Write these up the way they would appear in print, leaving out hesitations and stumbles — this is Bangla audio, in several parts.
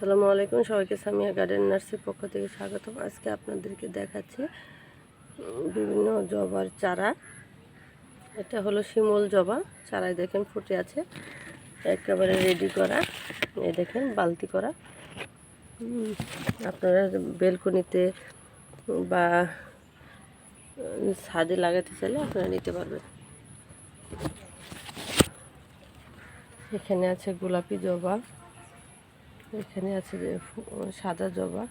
আসসালামু আলাইকুম, সবাইকে সামিয়া গার্ডেন নার্সের পক্ষ থেকে স্বাগতম। আজকে আপনাদেরকে দেখাচ্ছি বিভিন্ন জবার চারা। এটা হলো শিমুল জবা, চারায় দেখেন ফুটে আছে, একেবারে রেডি করা। এই দেখেন বালতি করা। আপনারা বেলকনিতে বা ছাদে লাগাতে চাইলে আপনারা নিতে পারবেন। এখানে আছে গোলাপি জবা, এখানে আছে যে সাদা জবা,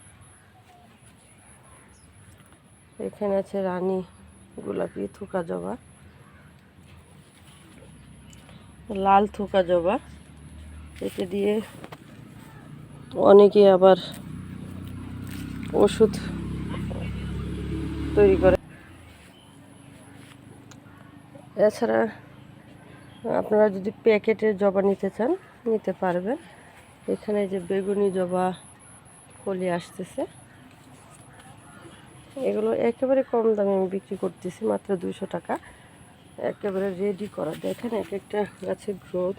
এখানে আছে রানী গোলাপি থোকা জবা, লাল থোকা জবা। একে দিয়ে অনেকে আবার ওষুধ তৈরি করে। এছাড়া আপনারা যদি প্যাকেটের জবা নিতে চান নিতে পারবেন। এখানে যে বেগুনি জবা কলি আসতেছে, এগুলো একেবারে কম দামে আমি বিক্রি করতেছি, মাত্র 200 টাকা। একেবারে রেডি করা। দেখেন এক একটা গাছের গ্রোথ।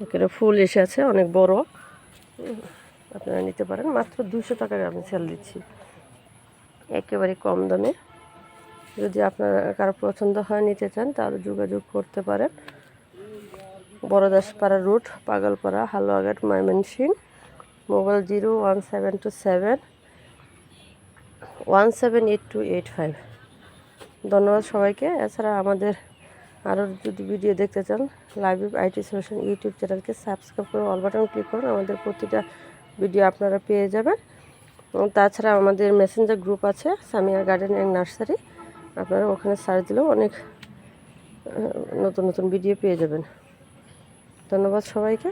এখানে ফুল এসে আছে অনেক বড়, আপনারা নিতে পারেন। মাত্র 200 টাকা আমি সেল দিচ্ছি, একেবারে কম দামে। যদি আপনার কারো পছন্দ হয় নিতে চান তাহলে যোগাযোগ করতে পারেন। বড়দাসপাড়া রুট, পাগলপাড়া, হালুয়াঘাট, ময়মনসিংহ। মোবাইল 01727178285। ধন্যবাদ সবাইকে। এছাড়া আমাদের আরও যদি ভিডিও দেখতে চান, লাইভ আইটি সলিউশন ইউটিউব চ্যানেলকে সাবস্ক্রাইব করে অল বাটন ক্লিক করুন। আমাদের প্রতিটা ভিডিও আপনারা পেয়ে যাবেন। এবং তাছাড়া আমাদের মেসেঞ্জার গ্রুপ আছে, সামিয়া গার্ডেন অ্যান্ড নার্সারি। আপনারা ওখানে সার্চ দিলেও অনেক নতুন নতুন ভিডিও পেয়ে যাবেন। ধন্যবাদ সবাইকে।